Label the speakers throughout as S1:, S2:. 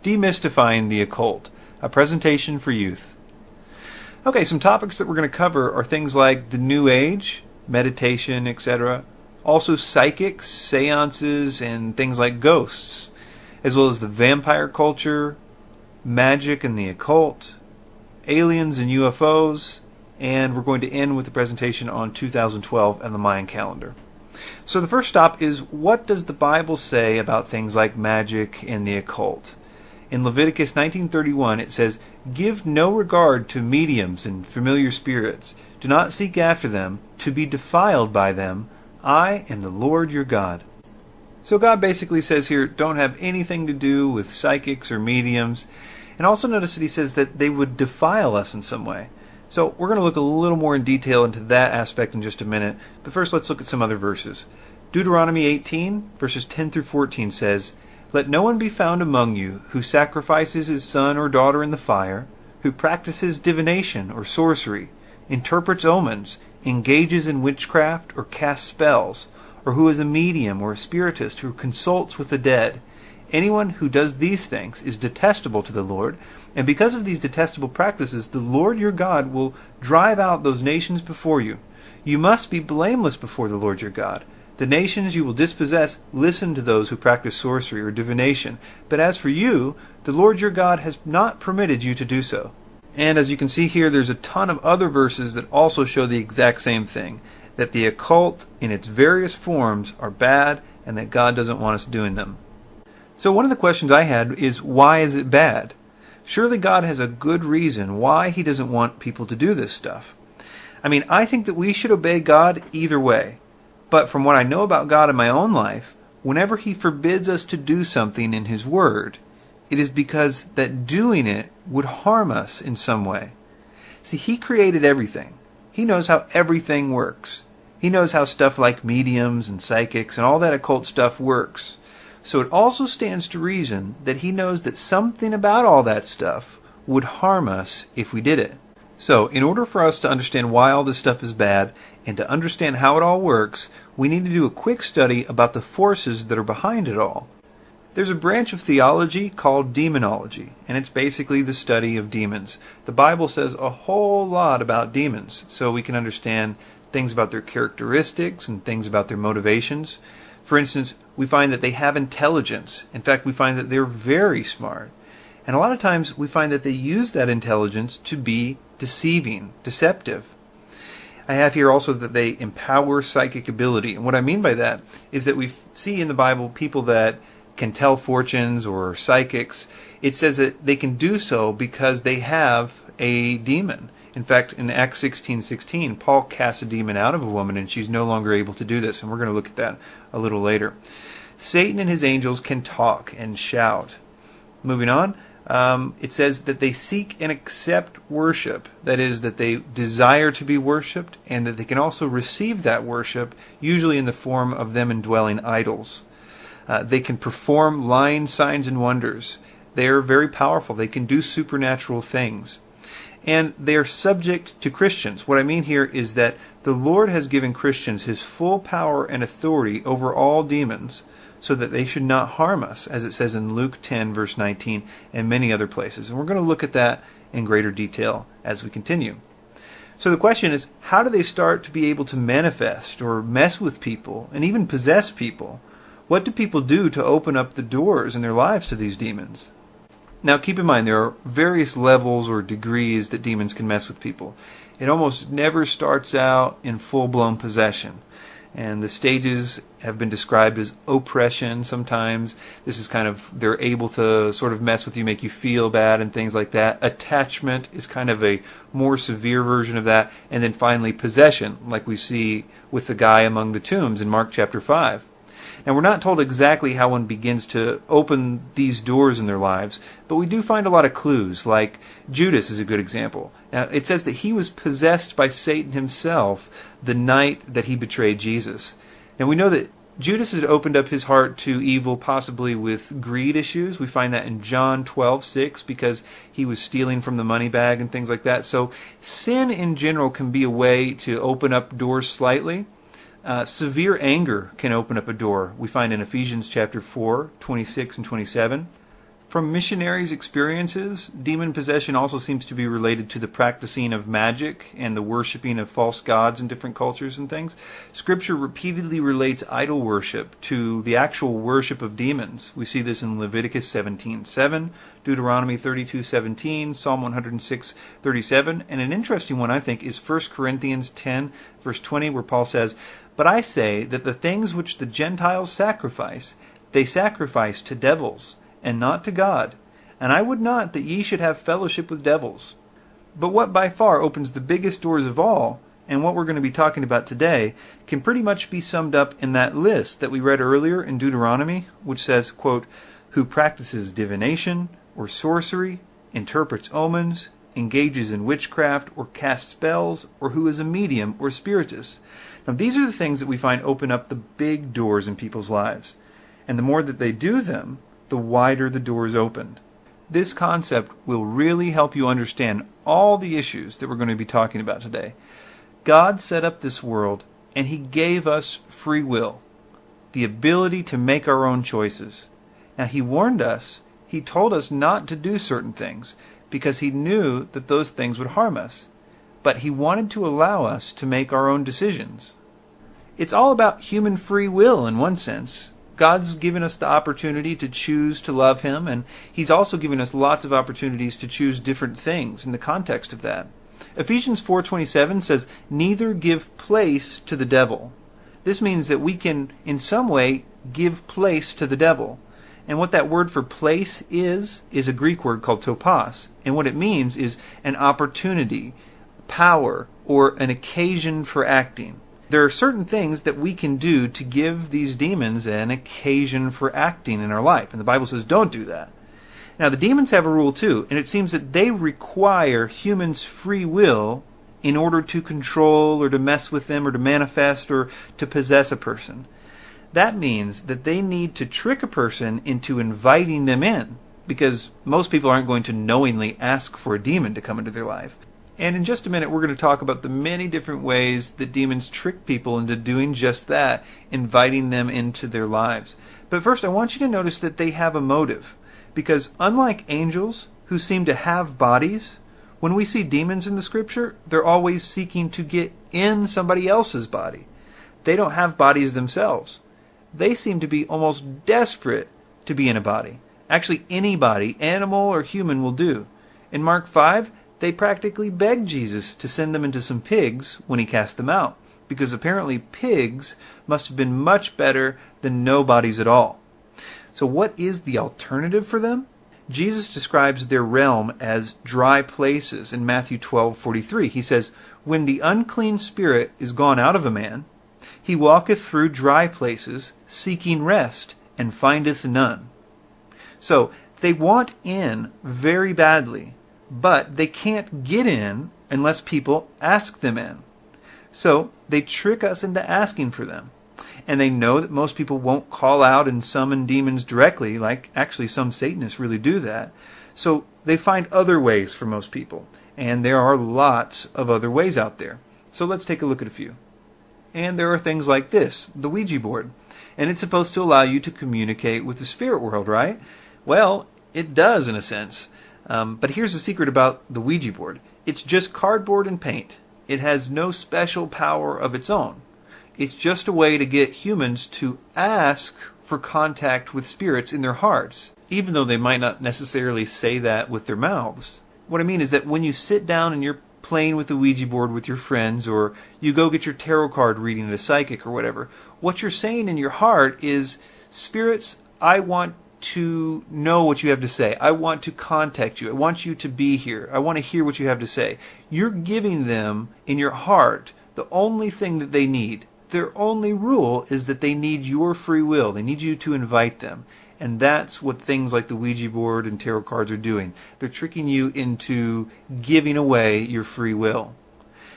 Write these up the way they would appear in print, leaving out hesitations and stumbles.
S1: Demystifying the Occult, a presentation for youth. Okay, some topics that we're going to cover are things like the New Age, meditation, etc. Also psychics, seances, and things like ghosts, as well as the vampire culture, magic and the occult, aliens and UFOs, and we're going to end with a presentation on 2012 and the Mayan calendar. So the first stop is, what does the Bible say about things like magic and the occult? In Leviticus 19:31 it says, "Give no regard to mediums and familiar spirits. Do not seek after them, to be defiled by them. I am the Lord your God." So God basically says here, don't have anything to do with psychics or mediums. And also notice that he says that they would defile us in some way. So we're going to look a little more in detail into that aspect in just a minute. But first let's look at some other verses. Deuteronomy 18, verses 10 through 14 says, "Let no one be found among you who sacrifices his son or daughter in the fire, who practices divination or sorcery, interprets omens, engages in witchcraft or casts spells, or who is a medium or a spiritist who consults with the dead. Anyone who does these things is detestable to the Lord, and because of these detestable practices, the Lord your God will drive out those nations before you. You must be blameless before the Lord your God. The nations you will dispossess listen to those who practice sorcery or divination, but as for you, the Lord your God has not permitted you to do so." And as you can see here, there's a ton of other verses that also show the exact same thing, that the occult in its various forms are bad and that God doesn't want us doing them. So one of the questions I had is, why is it bad? Surely God has a good reason why he doesn't want people to do this stuff. I mean, I think that we should obey God either way. But from what I know about God in my own life, whenever he forbids us to do something in his word, it is because that doing it would harm us in some way. See, he created everything. He knows how everything works. He knows how stuff like mediums and psychics and all that occult stuff works. So it also stands to reason that he knows that something about all that stuff would harm us if we did it. So in order for us to understand why all this stuff is bad and to understand how it all works, we need to do a quick study about the forces that are behind it all. There's a branch of theology called demonology, and it's basically the study of demons. The Bible says a whole lot about demons, so we can understand things about their characteristics and things about their motivations. For instance, we find that they have intelligence. In fact, we find that they're very smart. And a lot of times we find that they use that intelligence to be deceiving, deceptive. I have here also that they empower psychic ability. And what I mean by that is that we see in the Bible people that can tell fortunes or psychics. It says that they can do so because they have a demon. In fact, in Acts 16:16, Paul casts a demon out of a woman and she's no longer able to do this. And we're going to look at that a little later. Satan and his angels can talk and shout. Moving on, it says that they seek and accept worship. That is, that they desire to be worshipped and that they can also receive that worship, usually in the form of them indwelling idols. They can perform lying signs and wonders. They are very powerful. They can do supernatural things. And they are subject to Christians. What I mean here is that the Lord has given Christians his full power and authority over all demons so that they should not harm us, as it says in Luke 10, verse 19, and many other places. And we're going to look at that in greater detail as we continue. So the question is, how do they start to be able to manifest or mess with people and even possess people? What do people do to open up the doors in their lives to these demons? Now keep in mind, there are various levels or degrees that demons can mess with people. It almost never starts out in full-blown possession. And the stages have been described as oppression sometimes. This is kind of, they're able to sort of mess with you, make you feel bad and things like that. Attachment is kind of a more severe version of that. And then finally possession, like we see with the guy among the tombs in Mark chapter 5. Now, we're not told exactly how one begins to open these doors in their lives, but we do find a lot of clues, like Judas is a good example. Now, it says that he was possessed by Satan himself the night that he betrayed Jesus. Now, we know that Judas had opened up his heart to evil, possibly with greed issues. We find that in John 12:6, because he was stealing from the money bag and things like that. So sin in general can be a way to open up doors slightly. Severe anger can open up a door. We find in Ephesians chapter 4, 26 and 27. From missionaries' experiences, demon possession also seems to be related to the practicing of magic and the worshiping of false gods in different cultures and things. Scripture repeatedly relates idol worship to the actual worship of demons. We see this in Leviticus 17:7, Deuteronomy 32:17, Psalm 106:37, and an interesting one, I think, is 1 Corinthians 10, verse 20, where Paul says, "But I say that the things which the Gentiles sacrifice, they sacrifice to devils, and not to God. And I would not that ye should have fellowship with devils." But what by far opens the biggest doors of all, and what we're going to be talking about today, can pretty much be summed up in that list that we read earlier in Deuteronomy, which says, quote, "Who practices divination or sorcery, interprets omens, engages in witchcraft, or casts spells, or who is a medium or spiritist." Now these are the things that we find open up the big doors in people's lives. And the more that they do them, the wider the doors opened. This concept will really help you understand all the issues that we're going to be talking about today. God set up this world, and He gave us free will, the ability to make our own choices. Now He warned us, He told us not to do certain things, because He knew that those things would harm us. But He wanted to allow us to make our own decisions. It's all about human free will in one sense. God's given us the opportunity to choose to love Him, and He's also given us lots of opportunities to choose different things in the context of that. Ephesians 4:27 says, "Neither give place to the devil." This means that we can, in some way, give place to the devil. And what that word for place is a Greek word called topos. And what it means is an opportunity, power, or an occasion for acting. There are certain things that we can do to give these demons an occasion for acting in our life. And the Bible says don't do that. Now the demons have a rule too, and it seems that they require humans' free will in order to control or to mess with them or to manifest or to possess a person. That means that they need to trick a person into inviting them in, because most people aren't going to knowingly ask for a demon to come into their life. And in just a minute, we're going to talk about the many different ways that demons trick people into doing just that, inviting them into their lives. But first, I want you to notice that they have a motive. Because unlike angels, who seem to have bodies, when we see demons in the Scripture, they're always seeking to get in somebody else's body. They don't have bodies themselves. They seem to be almost desperate to be in a body. Actually, any body, animal or human, will do. In Mark 5, they practically begged Jesus to send them into some pigs when He cast them out, because apparently pigs must have been much better than no bodies at all. So what is the alternative for them? Jesus describes their realm as dry places in Matthew 12:43. He says, "When the unclean spirit is gone out of a man, he walketh through dry places, seeking rest, and findeth none." So they want in very badly, but they can't get in unless people ask them in. So they trick us into asking for them. And they know that most people won't call out and summon demons directly, like actually some Satanists really do that. So they find other ways for most people. And there are lots of other ways out there. So let's take a look at a few. And there are things like this, the Ouija board. And it's supposed to allow you to communicate with the spirit world, right? Well, it does in a sense. But here's the secret about the Ouija board. It's just cardboard and paint. It has no special power of its own. It's just a way to get humans to ask for contact with spirits in their hearts, even though they might not necessarily say that with their mouths. What I mean is that when you sit down and you're playing with the Ouija board with your friends, or you go get your tarot card reading at a psychic or whatever, what you're saying in your heart is, "Spirits, I want to know what you have to say. I want to contact you. I want you to be here. I want to hear what you have to say." You're giving them in your heart the only thing that they need. Their only rule is that they need your free will. They need you to invite them. And that's what things like the Ouija board and tarot cards are doing. They're tricking you into giving away your free will.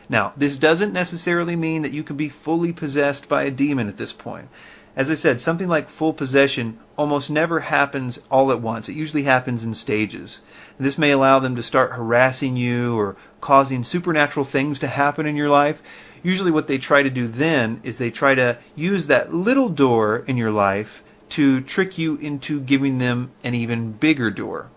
S1: Now, this doesn't necessarily mean that you can be fully possessed by a demon at this point. As I said, something like full possession almost never happens all at once. It usually happens in stages. This may allow them to start harassing you or causing supernatural things to happen in your life. Usually what they try to do then is they try to use that little door in your life to trick you into giving them an even bigger door.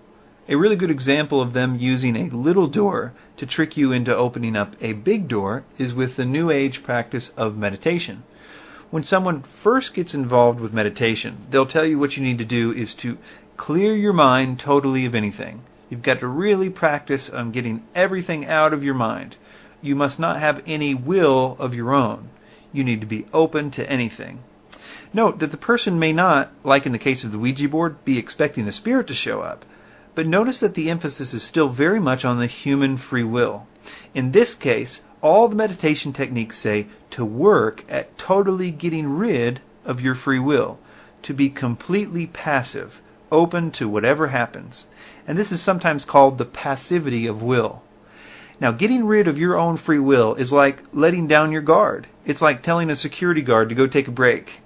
S1: A really good example of them using a little door to trick you into opening up a big door is with the New Age practice of meditation. When someone first gets involved with meditation, they'll tell you what you need to do is to clear your mind totally of anything. You've got to really practice on getting everything out of your mind. You must not have any will of your own. You need to be open to anything. Note that the person may not, like in the case of the Ouija board, be expecting a spirit to show up. But notice that the emphasis is still very much on the human free will. In this case, all the meditation techniques say to work at totally getting rid of your free will, to be completely passive, open to whatever happens. And this is sometimes called the passivity of will. Now, getting rid of your own free will is like letting down your guard. It's like telling a security guard to go take a break.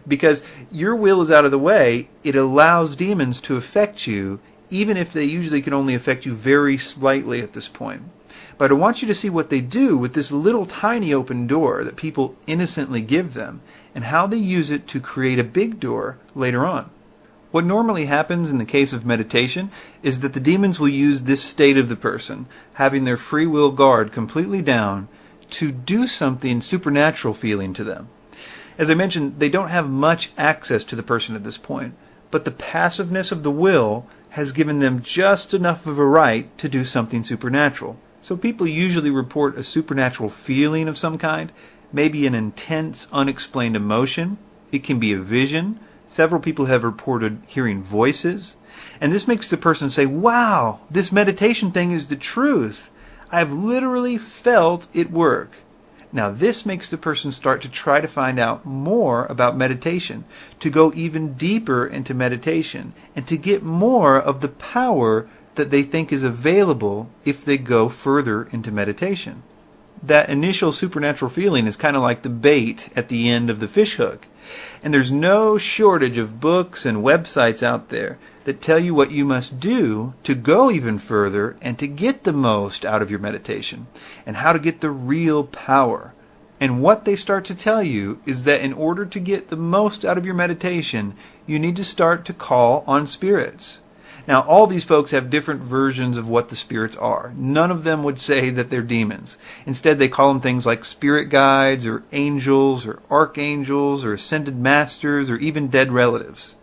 S1: Because your will is out of the way, it allows demons to affect you, even if they usually can only affect you very slightly at this point. But I want you to see what they do with this little tiny open door that people innocently give them, and how they use it to create a big door later on. What normally happens in the case of meditation is that the demons will use this state of the person, having their free will guard completely down, to do something supernatural feeling to them. As I mentioned, they don't have much access to the person at this point, but the passiveness of the will has given them just enough of a right to do something supernatural. So people usually report a supernatural feeling of some kind, maybe an intense, unexplained emotion. It can be a vision. Several people have reported hearing voices. And this makes the person say, wow, this meditation thing is the truth. I've literally felt it work. Now this makes the person start to try to find out more about meditation, to go even deeper into meditation, and to get more of the power that they think is available if they go further into meditation. That initial supernatural feeling is kind of like the bait at the end of the fish hook. And there's no shortage of books and websites out there that tell you what you must do to go even further and to get the most out of your meditation, and how to get the real power. And what they start to tell you is that in order to get the most out of your meditation, you need to start to call on spirits. Now, all these folks have different versions of what the spirits are. None of them would say that they're demons. Instead, they call them things like spirit guides, or angels, or archangels, or ascended masters, or even dead relatives.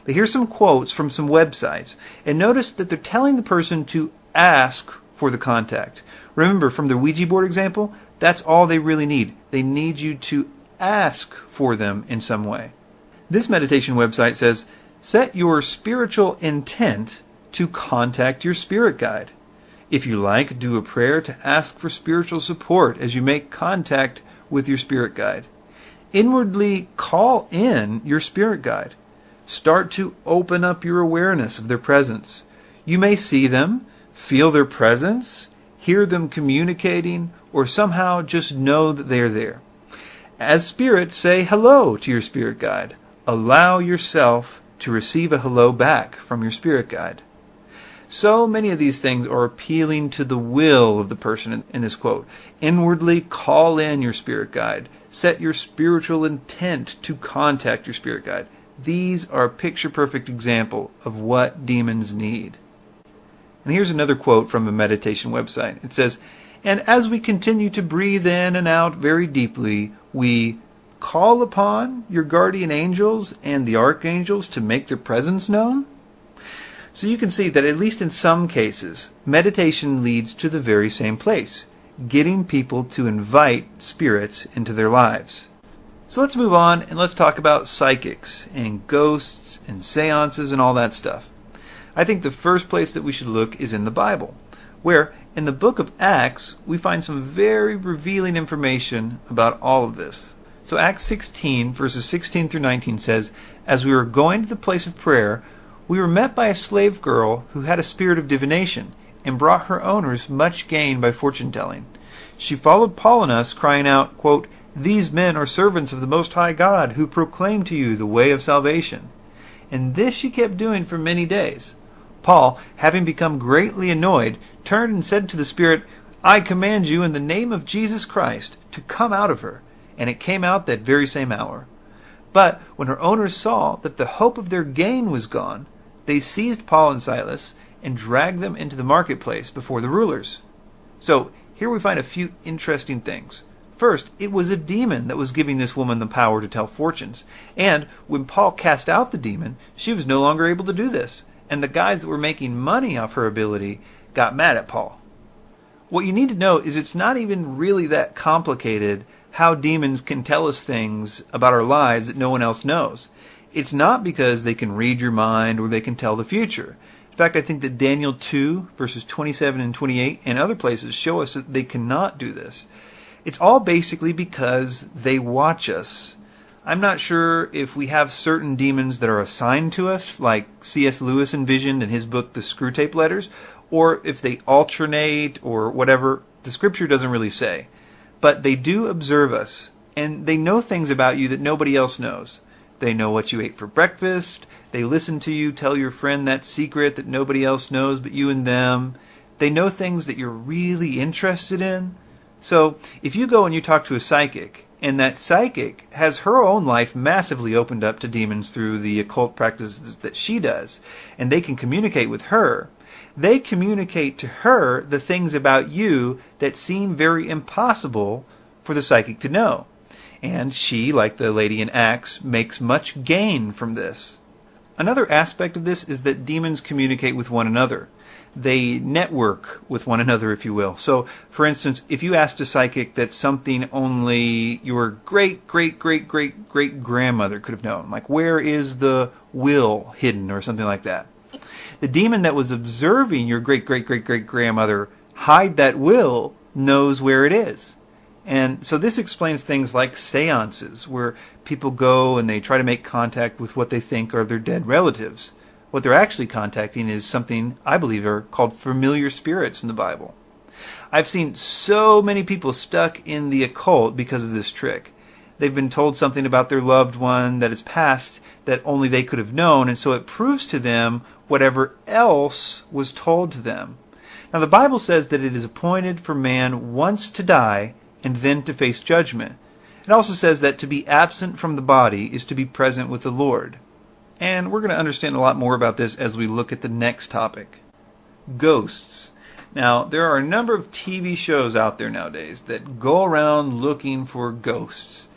S1: But here's some quotes from some websites. And notice that they're telling the person to ask for the contact. Remember, from the Ouija board example, that's all they really need. They need you to ask for them in some way. This meditation website says, set your spiritual intent to contact your spirit guide. If you like, do a prayer to ask for spiritual support as you make contact with your spirit guide. Inwardly call in your spirit guide. Start to open up your awareness of their presence. You may see them, feel their presence, hear them communicating, or somehow just know that they are there. As spirit, say hello to your spirit guide. Allow yourself to receive a hello back from your spirit guide. So many of these things are appealing to the will of the person in this quote. Inwardly call in your spirit guide. Set your spiritual intent to contact your spirit guide. These are a picture-perfect example of what demons need. And here's another quote from a meditation website. It says, and as we continue to breathe in and out very deeply, we call upon your guardian angels and the archangels to make their presence known. So you can see that at least in some cases, meditation leads to the very same place, getting people to invite spirits into their lives. So let's move on and let's talk about psychics and ghosts and seances and all that stuff. I think the first place that we should look is in the Bible, where in the book of Acts we find some very revealing information about all of this. So Acts 16, verses 16 through 19 says, as we were going to the place of prayer, we were met by a slave girl who had a spirit of divination, and brought her owners much gain by fortune-telling. She followed Paul and us, crying out, quote, these men are servants of the Most High God, who proclaim to you the way of salvation. And this she kept doing for many days. Paul, having become greatly annoyed, turned and said to the spirit, I command you in the name of Jesus Christ to come out of her. And it came out that very same hour. But when her owners saw that the hope of their gain was gone, they seized Paul and Silas and dragged them into the marketplace before the rulers. So here we find a few interesting things. First, it was a demon that was giving this woman the power to tell fortunes. And when Paul cast out the demon, she was no longer able to do this. And the guys that were making money off her ability got mad at Paul. What you need to know is it's not even really that complicated how demons can tell us things about our lives that no one else knows. It's not because they can read your mind or they can tell the future. In fact, I think that Daniel 2, verses 27 and 28, and other places show us that they cannot do this. It's all basically because they watch us. I'm not sure if we have certain demons that are assigned to us, like C.S. Lewis envisioned in his book, The Screwtape Letters, or if they alternate or whatever. The scripture doesn't really say. But they do observe us, and they know things about you that nobody else knows. They know what you ate for breakfast. They listen to you tell your friend that secret that nobody else knows but you and them. They know things that you're really interested in. So if you go and you talk to a psychic, and that psychic has her own life massively opened up to demons through the occult practices that she does, and they can communicate with her, they communicate to her the things about you that seem very impossible for the psychic to know. And she, like the lady in Acts, makes much gain from this. Another aspect of this is that demons communicate with one another. They network with one another, if you will. So, for instance, if you asked a psychic that something only your great-great-great-great-great-grandmother could have known, like where is the will hidden or something like that, the demon that was observing your great-great-great-great-grandmother hide that will knows where it is. And so this explains things like seances, where people go and they try to make contact with what they think are their dead relatives. What they're actually contacting is something I believe are called familiar spirits in the Bible. I've seen so many people stuck in the occult because of this trick. They've been told something about their loved one that is past that only they could have known, and so it proves to them whatever else was told to them. Now the Bible says that it is appointed for man once to die and then to face judgment. It also says that to be absent from the body is to be present with the Lord. And we're going to understand a lot more about this as we look at the next topic. Ghosts. Now, there are a number of TV shows out there nowadays that go around looking for ghosts.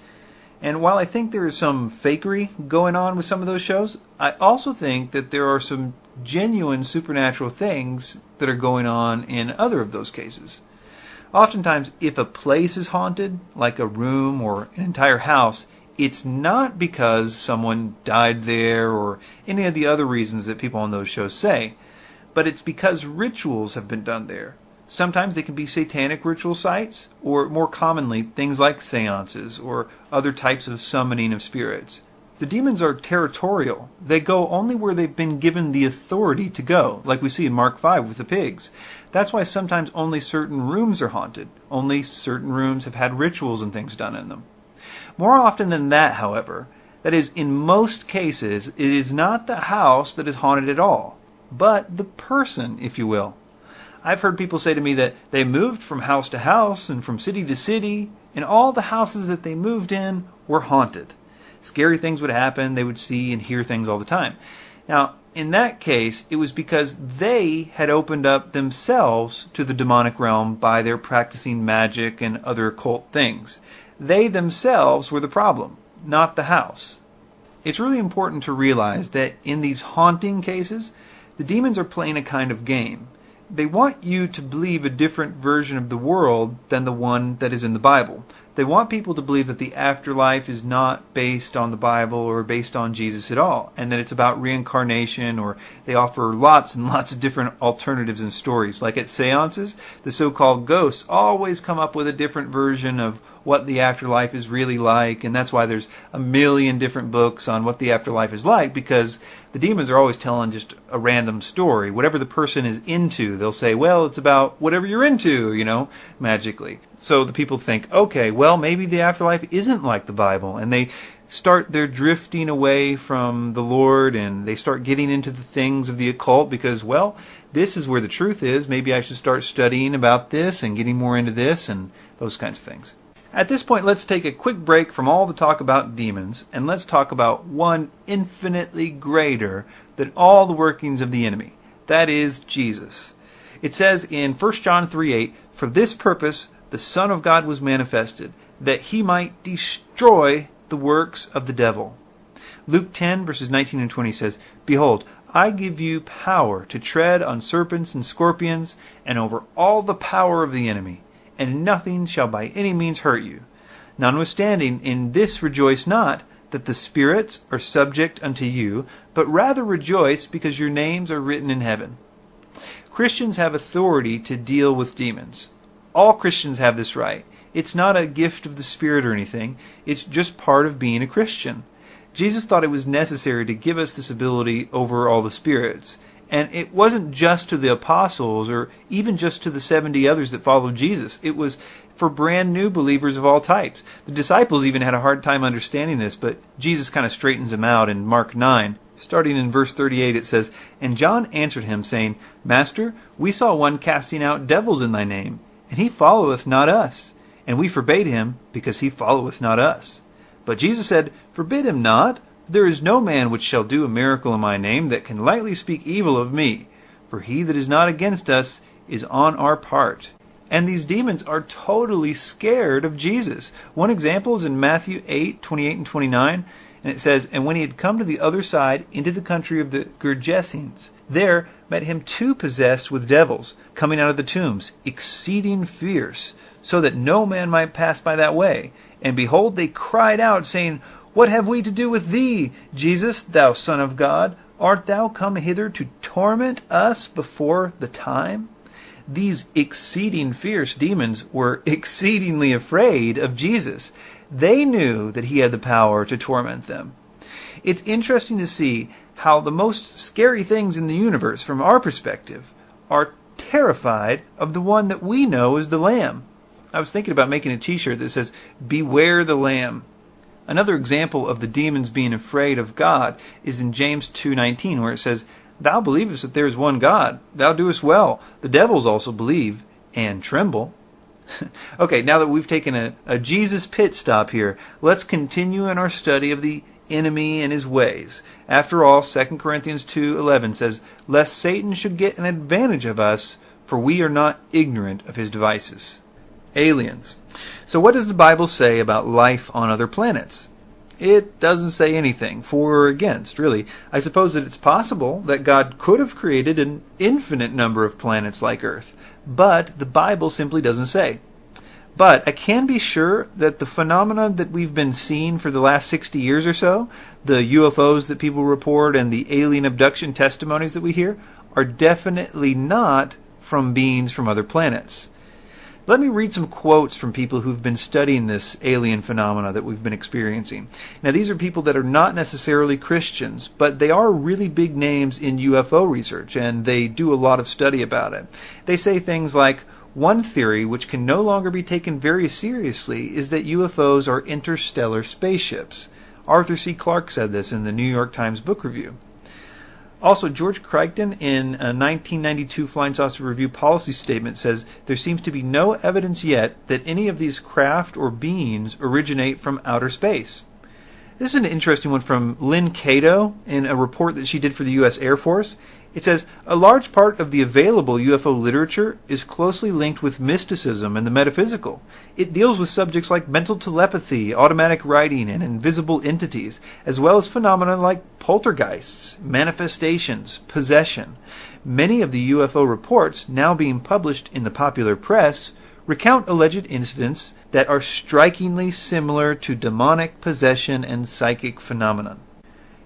S1: And while I think there is some fakery going on with some of those shows, I also think that there are some genuine supernatural things that are going on in other of those cases. Oftentimes, if a place is haunted, like a room or an entire house, it's not because someone died there or any of the other reasons that people on those shows say, but it's because rituals have been done there. Sometimes they can be satanic ritual sites, or more commonly, things like seances or other types of summoning of spirits. The demons are territorial. They go only where they've been given the authority to go, like we see in Mark 5 with the pigs. That's why sometimes only certain rooms are haunted. Only certain rooms have had rituals and things done in them. More often than that, however, that is, in most cases, it is not the house that is haunted at all, but the person, if you will. I've heard people say to me that they moved from house to house and from city to city, and all the houses that they moved in were haunted. Scary things would happen, they would see and hear things all the time. Now, in that case, it was because they had opened up themselves to the demonic realm by their practicing magic and other occult things. They themselves were the problem, not the house. It's really important to realize that in these haunting cases, the demons are playing a kind of game. They want you to believe a different version of the world than the one that is in the Bible. They want people to believe that the afterlife is not based on the Bible or based on Jesus at all, and that it's about reincarnation, or they offer lots and lots of different alternatives and stories. Like at seances, the so-called ghosts always come up with a different version of what the afterlife is really like, and that's why there's a million different books on what the afterlife is like, because the demons are always telling just a random story. Whatever the person is into, they'll say, well, it's about whatever you're into, magically. So the people think, okay, well, maybe the afterlife isn't like the Bible, and they start their drifting away from the Lord, and they start getting into the things of the occult because, well, this is where the truth is. Maybe I should start studying about this and getting more into this and those kinds of things. At this point, let's take a quick break from all the talk about demons, and let's talk about one infinitely greater than all the workings of the enemy. That is Jesus. It says in 1 John 3:8, "For this purpose the Son of God was manifested, that he might destroy the works of the devil." Luke 10 verses 19 and 20 says, "Behold, I give you power to tread on serpents and scorpions, and over all the power of the enemy, and nothing shall by any means hurt you. Notwithstanding, in this rejoice not, that the spirits are subject unto you, but rather rejoice because your names are written in heaven." Christians have authority to deal with demons. All Christians have this right. It's not a gift of the Spirit or anything. It's just part of being a Christian. Jesus thought it was necessary to give us this ability over all the spirits. And it wasn't just to the apostles or even just to the 70 others that followed Jesus. It was for brand new believers of all types. The disciples even had a hard time understanding this, but Jesus kind of straightens them out in Mark 9. Starting in verse 38, it says, "And John answered him, saying, Master, we saw one casting out devils in thy name, and he followeth not us. And we forbade him, because he followeth not us. But Jesus said, Forbid him not. There is no man which shall do a miracle in my name that can lightly speak evil of me. For he that is not against us is on our part." And these demons are totally scared of Jesus. One example is in Matthew 8:28 and 29. And it says, "And when he had come to the other side, into the country of the Gergesenes, there met him two possessed with devils, coming out of the tombs, exceeding fierce, so that no man might pass by that way. And behold, they cried out, saying, What have we to do with thee, Jesus, thou Son of God? Art thou come hither to torment us before the time?" These exceeding fierce demons were exceedingly afraid of Jesus. They knew that he had the power to torment them. It's interesting to see how the most scary things in the universe, from our perspective, are terrified of the one that we know is the Lamb. I was thinking about making a t-shirt that says, "Beware the Lamb." Another example of the demons being afraid of God is in James 2:19, where it says, "Thou believest that there is one God. Thou doest well. The devils also believe and tremble." Okay, now that we've taken a Jesus pit stop here, let's continue in our study of the enemy and his ways. After all, 2 Corinthians 2:11 says, "Lest Satan should get an advantage of us, for we are not ignorant of his devices." Aliens. So what does the Bible say about life on other planets? It doesn't say anything, for or against, really. I suppose that it's possible that God could have created an infinite number of planets like Earth, but the Bible simply doesn't say. But I can be sure that the phenomena that we've been seeing for the last 60 years or so, the UFOs that people report and the alien abduction testimonies that we hear, are definitely not from beings from other planets. Let me read some quotes from people who've been studying this alien phenomena that we've been experiencing. Now, these are people that are not necessarily Christians, but they are really big names in UFO research, and they do a lot of study about it. They say things like, "One theory, which can no longer be taken very seriously, is that UFOs are interstellar spaceships." Arthur C. Clarke said this in the New York Times Book Review. Also, George Crichton, in a 1992 Flying Saucer Review policy statement, says there seems to be no evidence yet that any of these craft or beings originate from outer space. This is an interesting one from Lynn Cato in a report that she did for the U.S. Air Force. It says, "A large part of the available UFO literature is closely linked with mysticism and the metaphysical. It deals with subjects like mental telepathy, automatic writing, and invisible entities, as well as phenomena like poltergeists, manifestations, possession. Many of the UFO reports now being published in the popular press recount alleged incidents that are strikingly similar to demonic possession and psychic phenomenon."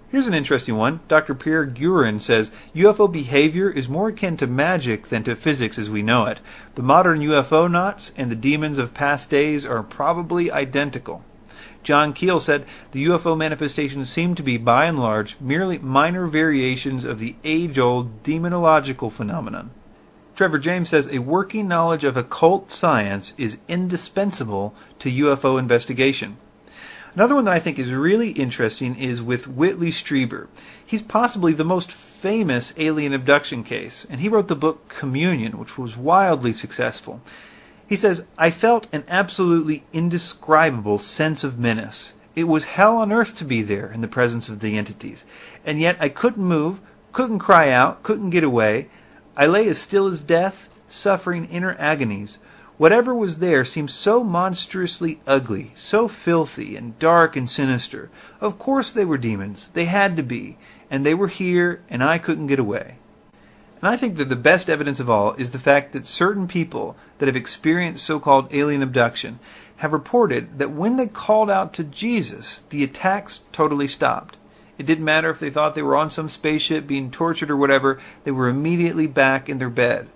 S1: Here's an interesting one. Dr. Pierre Gurin says, "UFO behavior is more akin to magic than to physics as we know it. The modern UFO knots and the demons of past days are probably identical." John Keel said, "The UFO manifestations seem to be, by and large, merely minor variations of the age-old demonological phenomenon." Trevor James says, "A working knowledge of occult science is indispensable to UFO investigation." Another one that I think is really interesting is with Whitley Strieber. He's possibly the most famous alien abduction case, and he wrote the book Communion, which was wildly successful. He says, I felt an absolutely indescribable sense of menace. It was hell on earth to be there in the presence of the entities. And yet I couldn't move, couldn't cry out, couldn't get away. I lay as still as death, suffering inner agonies. Whatever was there seemed so monstrously ugly, so filthy and dark and sinister. Of course they were demons. They had to be. And they were here, and I couldn't get away. And I think that the best evidence of all is the fact that certain people that have experienced so-called alien abduction have reported that when they called out to Jesus, the attacks totally stopped. It didn't matter if they thought they were on some spaceship being tortured or whatever, they were immediately back in their bed.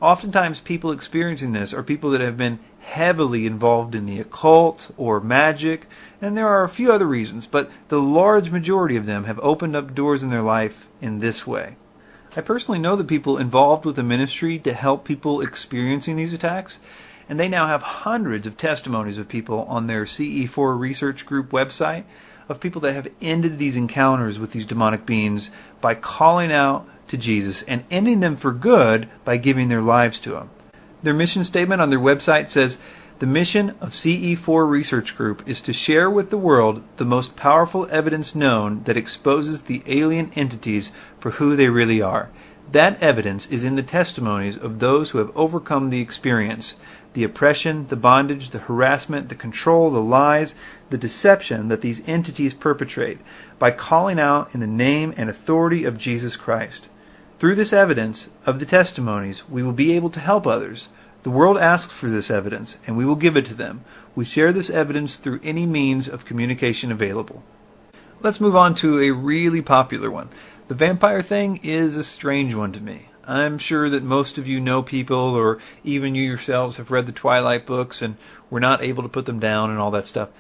S1: Oftentimes people experiencing this are people that have been heavily involved in the occult or magic, and there are a few other reasons, but the large majority of them have opened up doors in their life in this way. I personally know the people involved with the ministry to help people experiencing these attacks, and they now have hundreds of testimonies of people on their CE4 research group website of people that have ended these encounters with these demonic beings by calling out to Jesus and ending them for good by giving their lives to Him. Their mission statement on their website says, the mission of CE4 Research Group is to share with the world the most powerful evidence known that exposes the alien entities for who they really are. That evidence is in the testimonies of those who have overcome the experience, the oppression, the bondage, the harassment, the control, the lies, the deception that these entities perpetrate by calling out in the name and authority of Jesus Christ. Through this evidence of the testimonies, we will be able to help others. The world asks for this evidence, and we will give it to them. We share this evidence through any means of communication available. Let's move on to a really popular one. The vampire thing is a strange one to me. I'm sure that most of you know people, or even you yourselves have read the Twilight books and were not able to put them down and all that stuff.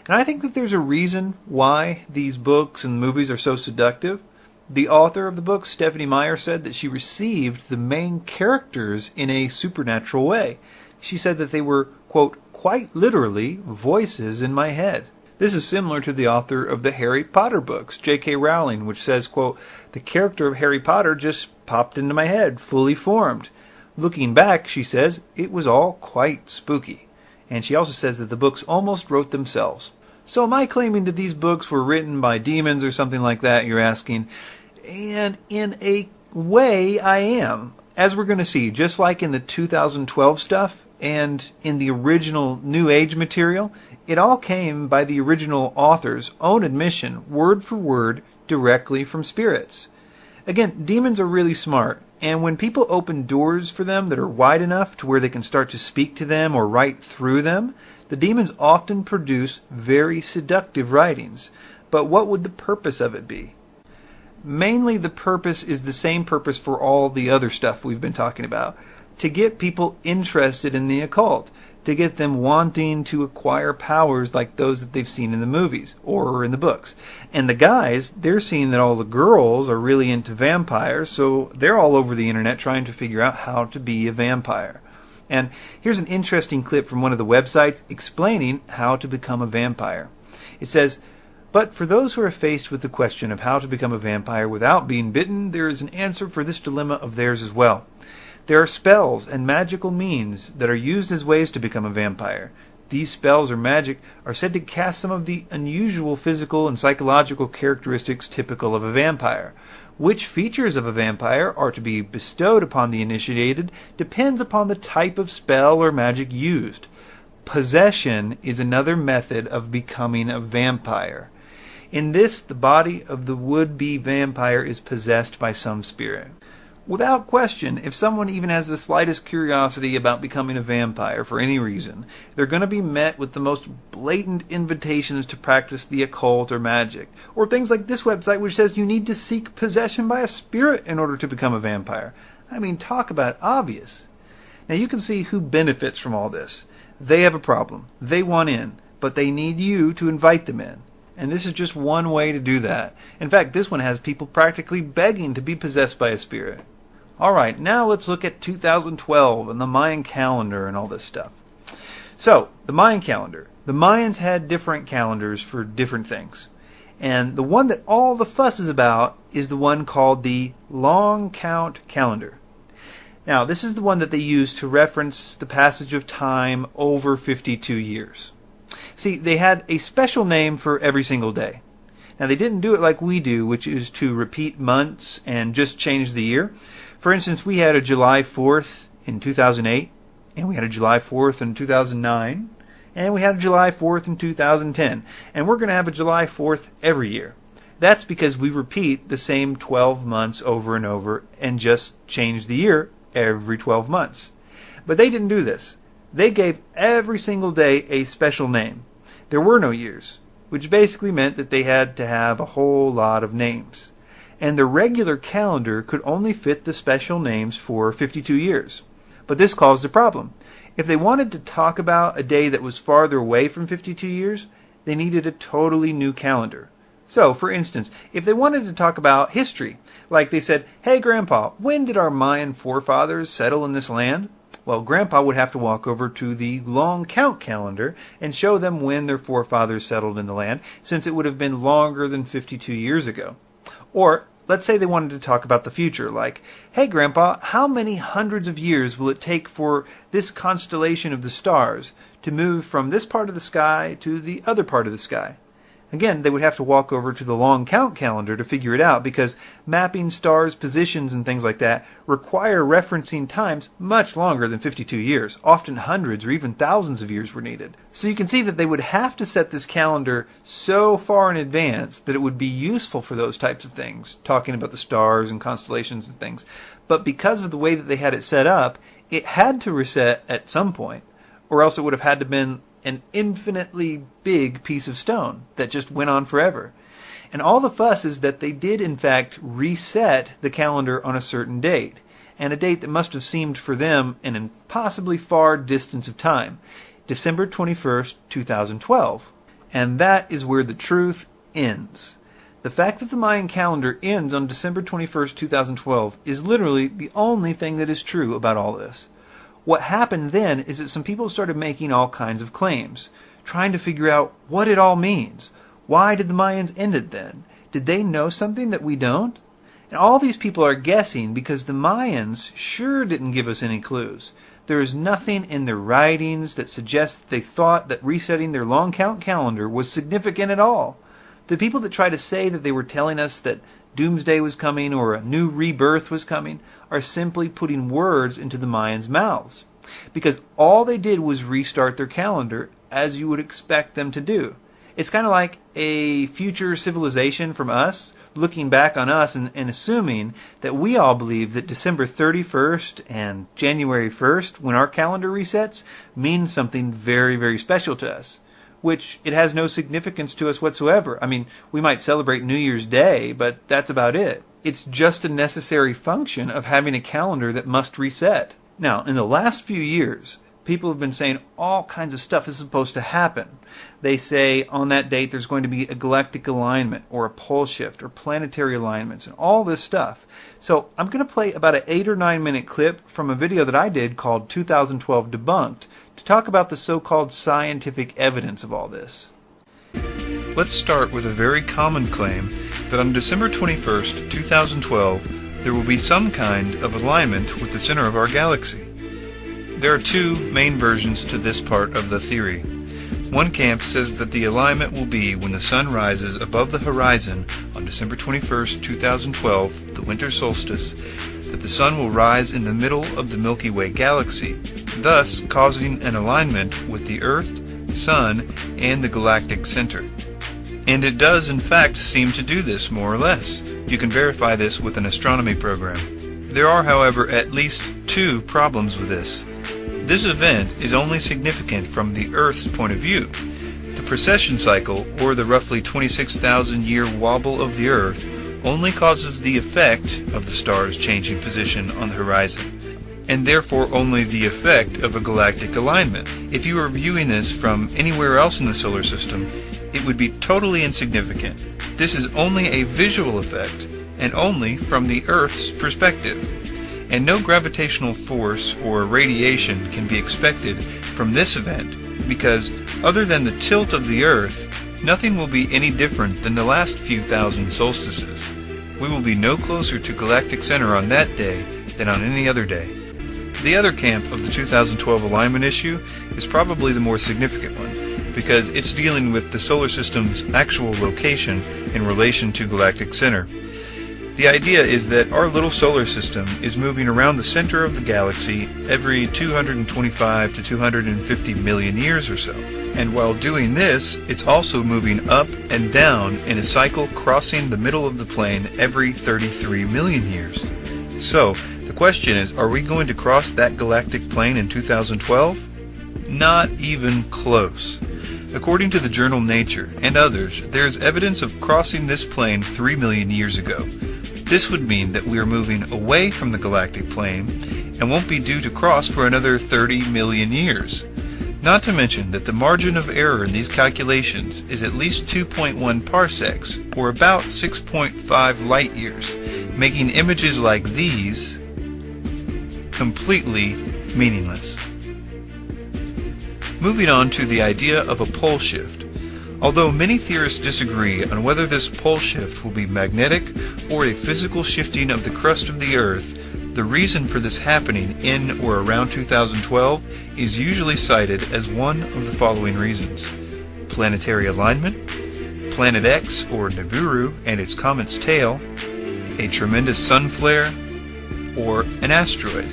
S1: And I think that there's a reason why these books and movies are so seductive. The author of the book, Stephanie Meyer, said that she received the main characters in a supernatural way. She said that they were, quote, quite literally voices in my head. This is similar to the author of the Harry Potter books, J.K. Rowling, which says, quote, the character of Harry Potter just popped into my head, fully formed. Looking back, she says, it was all quite spooky. And she also says that the books almost wrote themselves. So am I claiming that these books were written by demons or something like that, you're asking? And in a way, I am. As we're going to see, just like in the 2012 stuff and in the original New Age material, it all came by the original author's own admission, word for word, directly from spirits. Again, demons are really smart, and when people open doors for them that are wide enough to where they can start to speak to them or write through them, the demons often produce very seductive writings. But what would the purpose of it be? Mainly the purpose is the same purpose for all the other stuff we've been talking about. To get people interested in the occult. To get them wanting to acquire powers like those that they've seen in the movies or in the books. And the guys, they're seeing that all the girls are really into vampires, so they're all over the internet trying to figure out how to be a vampire. And here's an interesting clip from one of the websites explaining how to become a vampire. It says, but for those who are faced with the question of how to become a vampire without being bitten, there is an answer for this dilemma of theirs as well. There are spells and magical means that are used as ways to become a vampire. These spells or magic are said to cast some of the unusual physical and psychological characteristics typical of a vampire. Which features of a vampire are to be bestowed upon the initiated depends upon the type of spell or magic used. Possession is another method of becoming a vampire. In this, the body of the would-be vampire is possessed by some spirit. Without question, if someone even has the slightest curiosity about becoming a vampire for any reason, they're going to be met with the most blatant invitations to practice the occult or magic. Or things like this website which says you need to seek possession by a spirit in order to become a vampire. I mean, talk about obvious. Now you can see who benefits from all this. They have a problem. They want in, but they need you to invite them in. And this is just one way to do that. In fact, this one has people practically begging to be possessed by a spirit. Alright, now let's look at 2012 and the Mayan calendar and all this stuff. So, the Mayan calendar. The Mayans had different calendars for different things. And the one that all the fuss is about is the one called the long count calendar. Now, this is the one that they use to reference the passage of time over 52 years. See, they had a special name for every single day. Now, they didn't do it like we do, which is to repeat months and just change the year. For instance, we had a July 4th in 2008, and we had a July 4th in 2009, and we had a July 4th in 2010, and we're going to have a July 4th every year. That's because we repeat the same 12 months over and over and just change the year every 12 months. But they didn't do this. They gave every single day a special name. There were no years, which basically meant that they had to have a whole lot of names. And the regular calendar could only fit the special names for 52 years. But this caused a problem. If they wanted to talk about a day that was farther away from 52 years, they needed a totally new calendar. So, for instance, if they wanted to talk about history, like they said, "Hey Grandpa, when did our Mayan forefathers settle in this land?" Well, Grandpa would have to walk over to the long count calendar and show them when their forefathers settled in the land, since it would have been longer than 52 years ago. Or, let's say they wanted to talk about the future, like, "Hey Grandpa, how many hundreds of years will it take for this constellation of the stars to move from this part of the sky to the other part of the sky?" Again, they would have to walk over to the long count calendar to figure it out, because mapping stars' positions and things like that require referencing times much longer than 52 years. Often hundreds or even thousands of years were needed. So you can see that they would have to set this calendar so far in advance that it would be useful for those types of things, talking about the stars and constellations and things. But because of the way that they had it set up, it had to reset at some point, or else it would have had to been an infinitely big piece of stone that just went on forever. And all the fuss is that they did in fact reset the calendar on a certain date, and a date that must have seemed for them an impossibly far distance of time, December 21st, 2012. And that is where the truth ends. The fact that the Mayan calendar ends on December 21st, 2012 is literally the only thing that is true about all this. What happened then is that some people started making all kinds of claims, trying to figure out what it all means. Why did the Mayans end it then? Did they know something that we don't? And all these people are guessing because the Mayans sure didn't give us any clues. There is nothing in their writings that suggests that they thought that resetting their long count calendar was significant at all. The people that try to say that they were telling us that doomsday was coming or a new rebirth was coming are simply putting words into the Mayans' mouths, because all they did was restart their calendar as you would expect them to do. It's kind of like a future civilization from us looking back on us and assuming that we all believe that December 31st and January 1st, when our calendar resets, means something very, very special to us, which it has no significance to us whatsoever. I mean, we might celebrate New Year's Day, but that's about it. It's just a necessary function of having a calendar that must reset. Now, in the last few years, people have been saying all kinds of stuff is supposed to happen. They say on that date there's going to be a galactic alignment or a pole shift or planetary alignments and all this stuff. So I'm going to play about an 8 or 9 minute clip from a video that I did called 2012 Debunked to talk about the so-called scientific evidence of all this. Let's start with a very common claim that on December 21st, 2012, there will be some kind of alignment with the center of our galaxy. There are two main versions to this part of the theory. One camp says that the alignment will be when the sun rises above the horizon on December 21st, 2012, the winter solstice, that the sun will rise in the middle of the Milky Way galaxy, thus causing an alignment with the Earth, Sun, and the galactic center. And it does in fact seem to do this more or less. You can verify this with an astronomy program. There are, however, at least two problems with this. This event is only significant from the Earth's point of view. The precession cycle, or the roughly 26,000-year wobble of the Earth, only causes the effect of the stars changing position on the horizon, and therefore only the effect of a galactic alignment. If you were viewing this from anywhere else in the solar system, it would be totally insignificant. This is only a visual effect, and only from the Earth's perspective. And no gravitational force or radiation can be expected from this event, because other than the tilt of the Earth, nothing will be any different than the last few thousand solstices. We will be no closer to galactic center on that day than on any other day. The other camp of the 2012 alignment issue is probably the more significant one, because it's dealing with the solar system's actual location in relation to galactic center. The idea is that our little solar system is moving around the center of the galaxy every 225 to 250 million years or so. And while doing this, it's also moving up and down in a cycle crossing the middle of the plane every 33 million years. So, the question is, are we going to cross that galactic plane in 2012? Not even close. According to the journal Nature and others, there is evidence of crossing this plane 3 million years ago. This would mean that we are moving away from the galactic plane and won't be due to cross for another 30 million years. Not to mention that the margin of error in these calculations is at least 2.1 parsecs, or about 6.5 light years, making images like these completely meaningless. Moving on to the idea of a pole shift. Although many theorists disagree on whether this pole shift will be magnetic or a physical shifting of the crust of the Earth, the reason for this happening in or around 2012 is usually cited as one of the following reasons: planetary alignment, Planet X or Nibiru and its comet's tail, a tremendous sun flare, or an asteroid.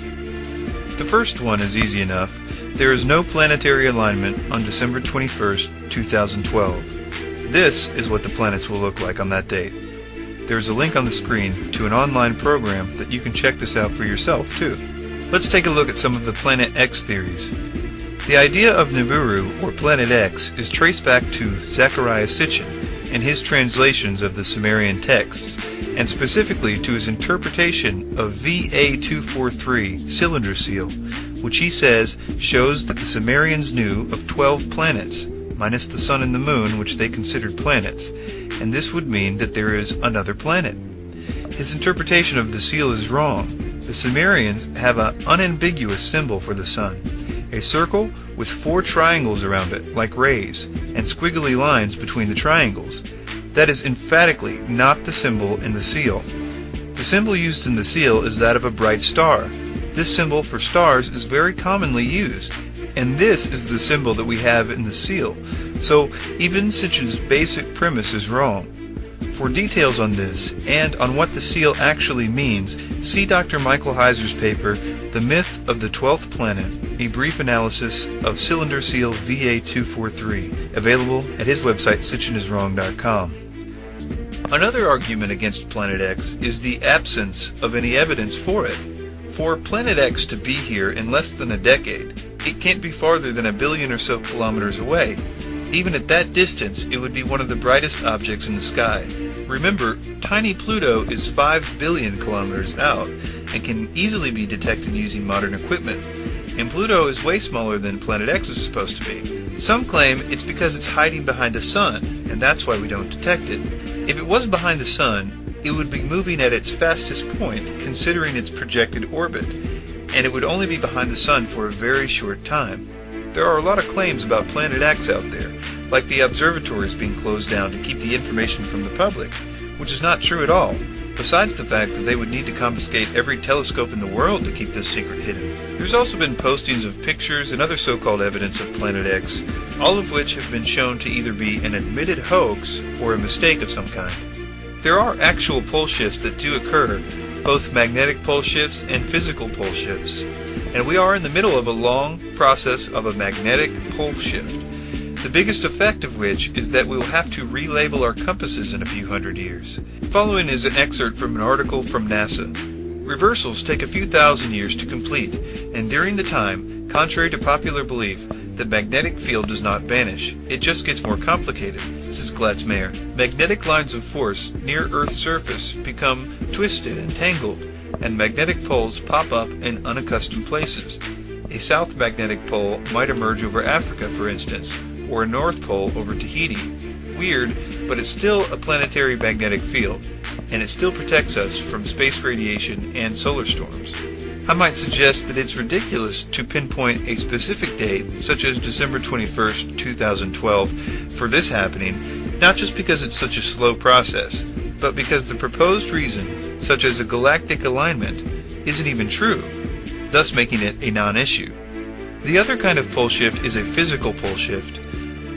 S1: The first one is easy enough. There is no planetary alignment on December 21st, 2012. This is what the planets will look like on that date. There is a link on the screen to an online program that you can check this out for yourself too. Let's take a look at some of the Planet X theories. The idea of Nibiru, or Planet X, is traced back to Zecharia Sitchin and his translations of the Sumerian texts, and specifically to his interpretation of VA243 cylinder seal, which he says shows that the Sumerians knew of 12 planets, minus the sun and the moon, which they considered planets, and this would mean that there is another planet. His interpretation of the seal is wrong. The Sumerians have an unambiguous symbol for the sun, a circle with 4 triangles around it, like rays, and squiggly lines between the triangles. That is emphatically not the symbol in the seal. The symbol used in the seal is that of a bright star. This symbol for stars is very commonly used, and this is the symbol that we have in the seal. So even Sitchin's basic premise is wrong. For details on this, and on what the seal actually means, see Dr. Michael Heiser's paper, The Myth of the 12th Planet, a brief analysis of cylinder seal VA243, available at his website sitchiniswrong.com. Another argument against Planet X is the absence of any evidence for it. For Planet X to be here in less than a decade, it can't be farther than 1 billion or so kilometers away. Even at that distance, it would be one of the brightest objects in the sky. Remember, tiny Pluto is 5 billion kilometers out and can easily be detected using modern equipment. And Pluto is way smaller than Planet X is supposed to be. Some claim it's because it's hiding behind the sun, and that's why we don't detect it. If it was behind the sun, it would be moving at its fastest point, considering its projected orbit, and it would only be behind the sun for a very short time. There are a lot of claims about Planet X out there, like the observatories being closed down to keep the information from the public, which is not true at all, besides the fact that they would need to confiscate every telescope in the world to keep this secret hidden. There's also been postings of pictures and other so-called evidence of Planet X, all of which have been shown to either be an admitted hoax or a mistake of some kind. There are actual pole shifts that do occur, both magnetic pole shifts and physical pole shifts, and we are in the middle of a long process of a magnetic pole shift, the biggest effect of which is that we will have to relabel our compasses in a few hundred years. Following is an excerpt from an article from NASA. Reversals take a few thousand years to complete, and during the time, contrary to popular belief, the magnetic field does not vanish. It just gets more complicated, says Glatzmeyer. Magnetic lines of force near Earth's surface become twisted and tangled, and magnetic poles pop up in unaccustomed places. A south magnetic pole might emerge over Africa, for instance, or a north pole over Tahiti. Weird, but it's still a planetary magnetic field, and it still protects us from space radiation and solar storms. I might suggest that it's ridiculous to pinpoint a specific date, such as December 21st, 2012, for this happening, not just because it's such a slow process, but because the proposed reason, such as a galactic alignment, isn't even true. thus making it a non-issue. The other kind of pole shift is a physical pole shift.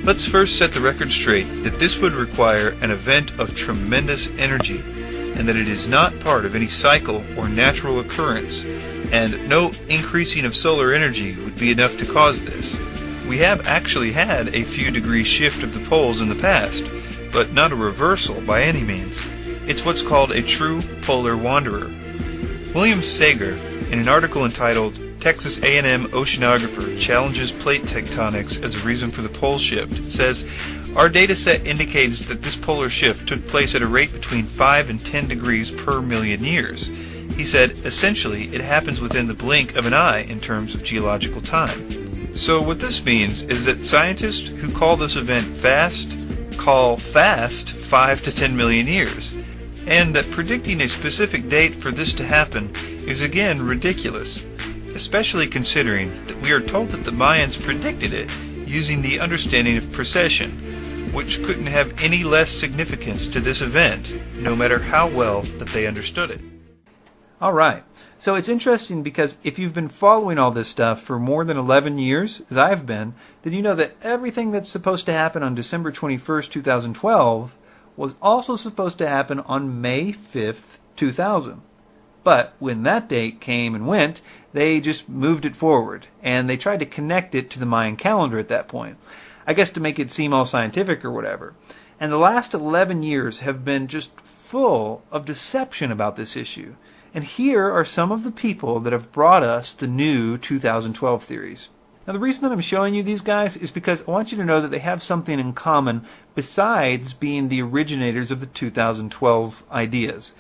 S1: Let's first set the record straight that this would require an event of tremendous energy, and that it is not part of any cycle or natural occurrence, and no increasing of solar energy would be enough to cause this. We have actually had a few degree shift of the poles in the past, but not a reversal by any means. It's what's called a true polar wanderer. William Sager, in an article entitled Texas A&M Oceanographer Challenges Plate Tectonics as a Reason for the Pole Shift, says, our data set indicates that this polar shift took place at a rate between 5 and 10 degrees per million years. He said, essentially, it happens within the blink of an eye in terms of geological time. So what this means is that scientists who call this event fast call fast 5 to 10 million years, and that predicting a specific date for this to happen is again ridiculous, especially considering that we are told that the Mayans predicted it using the understanding of precession, which couldn't have any less significance to this event, no matter how well that they understood it. Alright, so it's interesting because if you've been following all this stuff for more than 11 years, as I've been, then you know that everything that's supposed to happen on December 21st, 2012 was also supposed to happen on May 5th, 2000. But when that date came and went, they just moved it forward, and they tried to connect it to the Mayan calendar at that point. I guess to make it seem all scientific or whatever. And the last 11 years have been just full of deception about this issue. And here are some of the people that have brought us the new 2012 theories. Now the reason that I'm showing you these guys is because I want you to know that they have something in common besides being the originators of the 2012 ideas.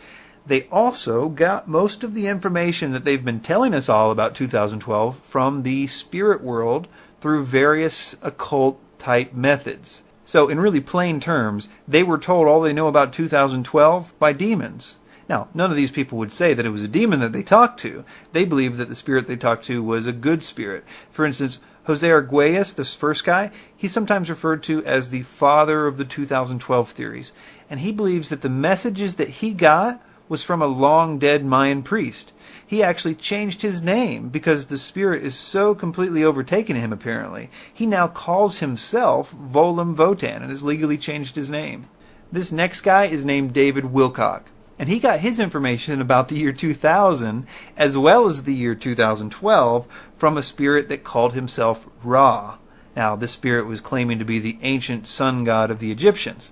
S1: They also got most of the information that they've been telling us all about 2012 from the spirit world through various occult type methods. So in really plain terms, they were told all they know about 2012 by demons. Now, none of these people would say that it was a demon that they talked to. They believed that the spirit they talked to was a good spirit. For instance, Jose Arguelles, this first guy, he's sometimes referred to as the father of the 2012 theories. And he believes that the messages that he got was from a long-dead Mayan priest. He actually changed his name because the spirit is so completely overtaken him, apparently. He now calls himself Volum Votan and has legally changed his name. This next guy is named David Wilcock, and he got his information about the year 2000 as well as the year 2012 from a spirit that called himself Ra. Now, this spirit was claiming to be the ancient sun god of the Egyptians.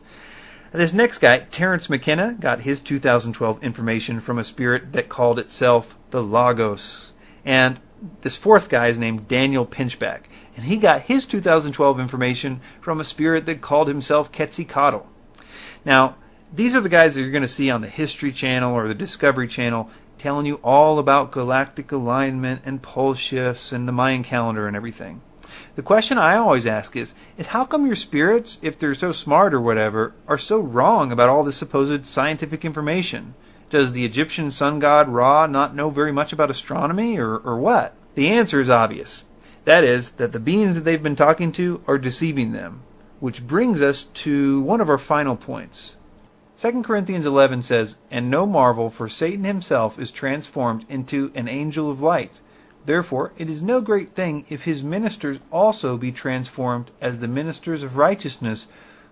S1: This next guy, Terence McKenna, got his 2012 information from a spirit that called itself the Lagos. And this fourth guy is named Daniel Pinchback, and he got his 2012 information from a spirit that called himself Quetzalcoatl. Now, these are the guys that you're going to see on the History Channel or the Discovery Channel telling you all about galactic alignment and pole shifts and the Mayan calendar and everything. The question I always ask is how come your spirits, if they're so smart or whatever, are so wrong about all this supposed scientific information? Does the Egyptian sun god Ra not know very much about astronomy, or what? The answer is obvious. That is, that the beings that they've been talking to are deceiving them. Which brings us to one of our final points. 2 Corinthians 11 says, "And no marvel, for Satan himself is transformed into an angel of light. Therefore, it is no great thing if his ministers also be transformed as the ministers of righteousness,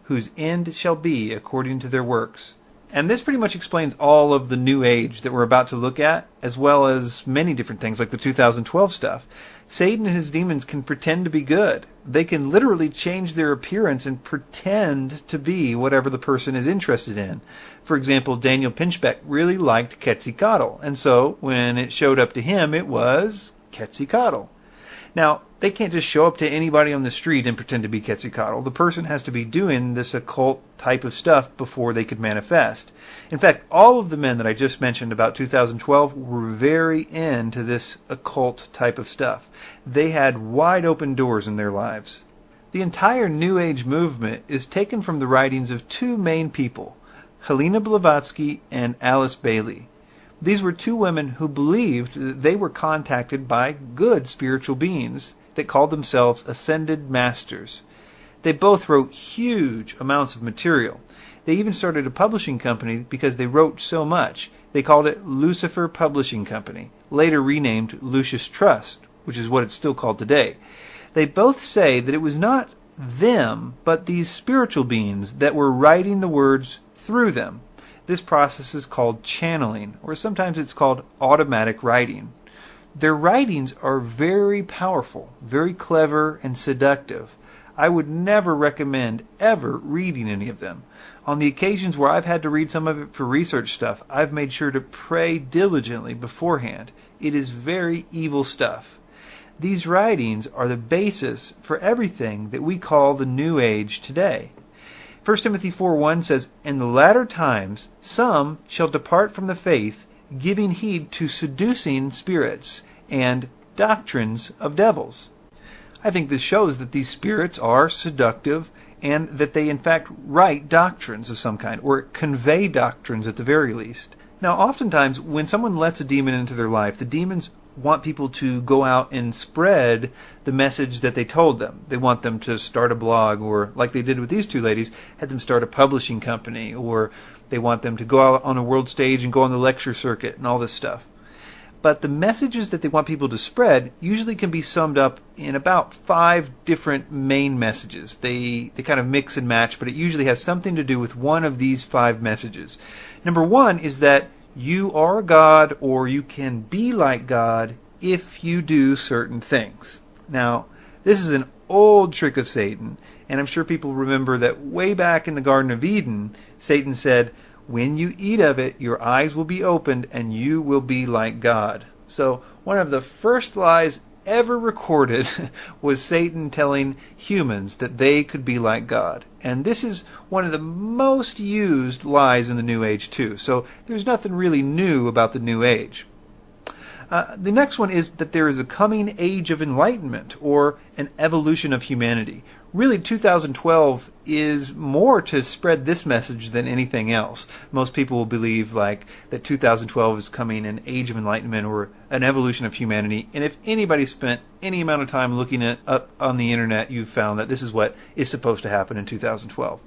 S1: whose end shall be according to their works." And this pretty much explains all of the New Age that we're about to look at, as well as many different things like the 2012 stuff. Satan and his demons can pretend to be good. They can literally change their appearance and pretend to be whatever the person is interested in. For example, Daniel Pinchbeck really liked Quetzalcoatl, and so when it showed up to him, it was Quetzalcoatl. Now, they can't just show up to anybody on the street and pretend to be Quetzalcoatl. The person has to be doing this occult type of stuff before they could manifest. In fact, all of the men that I just mentioned about 2012 were very into this occult type of stuff. They had wide open doors in their lives. The entire New Age movement is taken from the writings of two main people, Helena Blavatsky and Alice Bailey. These were two women who believed that they were contacted by good spiritual beings that called themselves ascended masters. They both wrote huge amounts of material. They even started a publishing company because they wrote so much. They called it Lucifer Publishing Company, later renamed Lucis Trust, which is what it's still called today. They both say that it was not them, but these spiritual beings that were writing the words through them. This process is called channeling, or sometimes it's called automatic writing. Their writings are very powerful, very clever, and seductive. I would never recommend ever reading any of them. On the occasions where I've had to read some of it for research stuff, I've made sure to pray diligently beforehand. It is very evil stuff. These writings are the basis for everything that we call the New Age today. 1 Timothy 4:1 says, "In the latter times some shall depart from the faith, giving heed to seducing spirits and doctrines of devils." I think this shows that these spirits are seductive and that they in fact write doctrines of some kind, or convey doctrines at the very least. Now, oftentimes when someone lets a demon into their life, the demons want people to go out and spread the message that they told them. They want them to start a blog, or like they did with these two ladies, had them start a publishing company, or they want them to go out on a world stage and go on the lecture circuit and all this stuff. But the messages that they want people to spread usually can be summed up in about 5 different main messages. They kind of mix and match, but it usually has something to do with one of these 5 messages. Number 1 is that you are God, or you can be like God if you do certain things. Now, this is an old trick of Satan, and I'm sure people remember that way back in the Garden of Eden, Satan said, "When you eat of it, your eyes will be opened and you will be like God." So one of the first lies ever recorded was Satan telling humans that they could be like God. And this is one of the most used lies in the New Age too. So there's nothing really new about the New Age. The next one is that there is a coming age of enlightenment, or an evolution of humanity. Really, 2012 is more to spread this message than anything else. Most people will believe that 2012 is coming an age of enlightenment or an evolution of humanity. And if anybody spent any amount of time looking up on the internet, you've found that this is what is supposed to happen in 2012.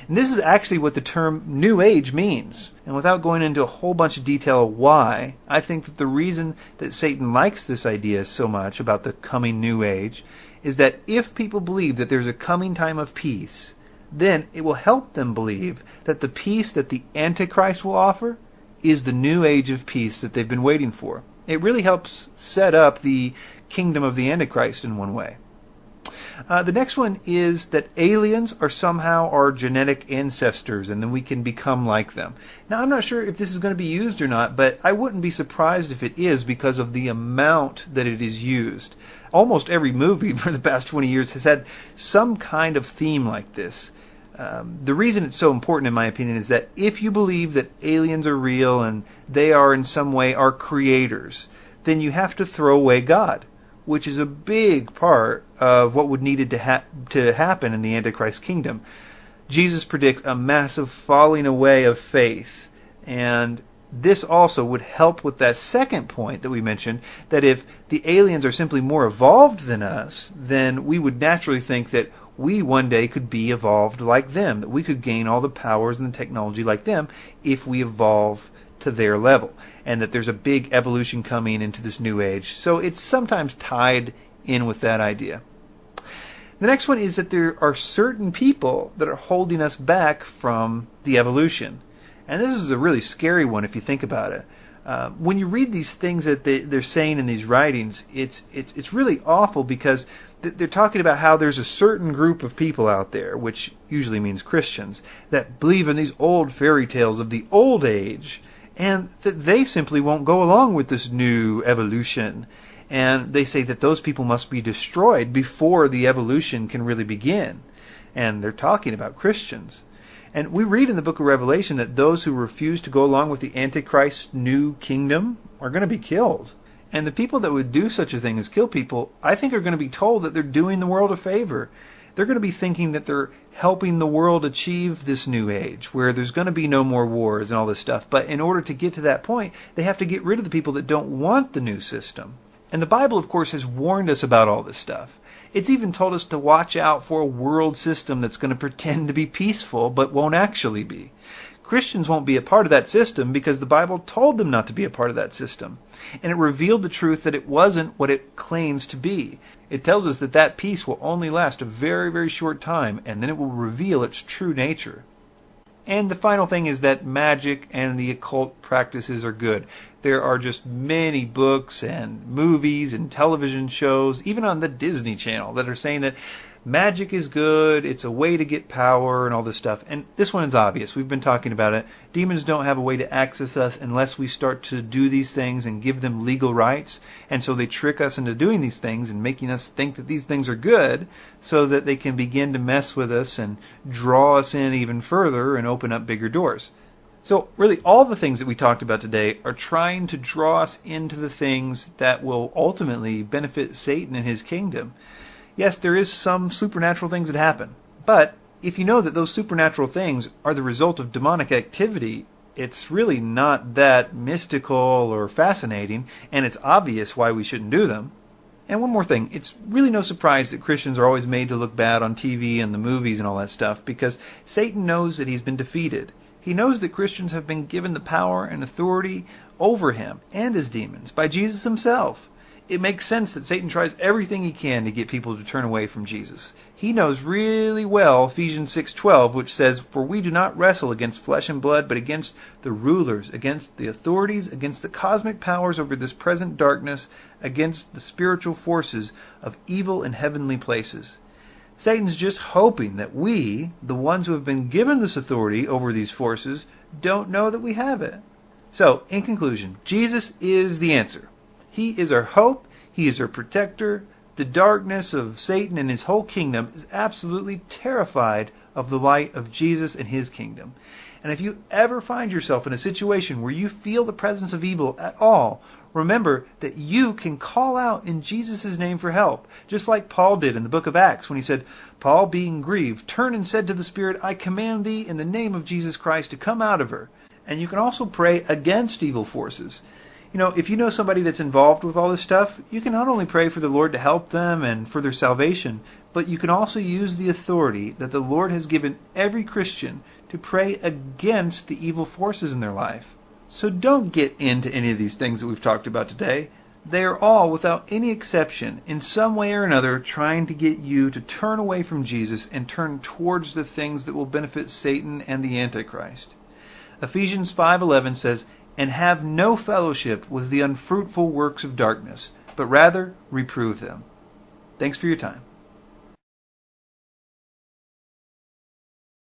S1: And this is actually what the term New Age means. And without going into a whole bunch of detail why, I think that the reason that Satan likes this idea so much about the coming New Age is that if people believe that there's a coming time of peace, then it will help them believe that the peace that the Antichrist will offer is the new age of peace that they've been waiting for. It really helps set up the kingdom of the Antichrist in one way. The next one is that aliens are somehow our genetic ancestors, and then we can become like them. Now, I'm not sure if this is going to be used or not, but I wouldn't be surprised if it is, because of the amount that it is used. Almost every movie for the past 20 years has had some kind of theme like this. The reason it's so important, in my opinion, is that if you believe that aliens are real and they are in some way our creators, then you have to throw away God, which is a big part of what would needed to happen in the Antichrist kingdom. Jesus predicts a massive falling away of faith, and this also would help with that second point that we mentioned, that if the aliens are simply more evolved than us, then we would naturally think that we one day could be evolved like them, that we could gain all the powers and the technology like them if we evolve to their level, and that there's a big evolution coming into this new age. So it's sometimes tied in with that idea. The next one is that there are certain people that are holding us back from the evolution. And this is a really scary one if you think about it. When you read these things that they're saying in these writings, it's really awful, because they're talking about how there's a certain group of people out there, which usually means Christians, that believe in these old fairy tales of the old age, and that they simply won't go along with this new evolution. And they say that those people must be destroyed before the evolution can really begin. And they're talking about Christians. And we read in the book of Revelation that those who refuse to go along with the Antichrist's new kingdom are going to be killed. And the people that would do such a thing as kill people, I think, are going to be told that they're doing the world a favor. They're going to be thinking that they're helping the world achieve this new age, where there's going to be no more wars and all this stuff. But in order to get to that point, they have to get rid of the people that don't want the new system. And the Bible, of course, has warned us about all this stuff. It's even told us to watch out for a world system that's going to pretend to be peaceful, but won't actually be. Christians won't be a part of that system because the Bible told them not to be a part of that system. And it revealed the truth that it wasn't what it claims to be. It tells us that that peace will only last a very, very short time, and then it will reveal its true nature. And the final thing is that magic and the occult practices are good. There are just many books and movies and television shows, even on the Disney Channel, that are saying that magic is good, it's a way to get power and all this stuff. And this one is obvious. We've been talking about it. Demons don't have a way to access us unless we start to do these things and give them legal rights. And so they trick us into doing these things and making us think that these things are good so that they can begin to mess with us and draw us in even further and open up bigger doors. So really all the things that we talked about today are trying to draw us into the things that will ultimately benefit Satan and his kingdom. Yes, there is some supernatural things that happen, but if you know that those supernatural things are the result of demonic activity, it's really not that mystical or fascinating, and it's obvious why we shouldn't do them. And one more thing, it's really no surprise that Christians are always made to look bad on TV and the movies and all that stuff, because Satan knows that he's been defeated. He knows that Christians have been given the power and authority over him and his demons by Jesus himself. It makes sense that Satan tries everything he can to get people to turn away from Jesus. He knows really well Ephesians 6:12, which says, "For we do not wrestle against flesh and blood, but against the rulers, against the authorities, against the cosmic powers over this present darkness, against the spiritual forces of evil in heavenly places." Satan's just hoping that we, the ones who have been given this authority over these forces, don't know that we have it. So, in conclusion, Jesus is the answer. He is our hope. He is our protector. The darkness of Satan and his whole kingdom is absolutely terrified of the light of Jesus and his kingdom. And if you ever find yourself in a situation where you feel the presence of evil at all, remember that you can call out in Jesus' name for help, just like Paul did in the book of Acts when he said, "Paul, being grieved, turned and said to the Spirit, I command thee in the name of Jesus Christ to come out of her." And you can also pray against evil forces. You know, if you know somebody that's involved with all this stuff, you can not only pray for the Lord to help them and for their salvation, but you can also use the authority that the Lord has given every Christian to pray against the evil forces in their life. So don't get into any of these things that we've talked about today. They are all, without any exception, in some way or another, trying to get you to turn away from Jesus and turn towards the things that will benefit Satan and the Antichrist. Ephesians 5:11 says, "And have no fellowship with the unfruitful works of darkness, but rather reprove them." Thanks for your time.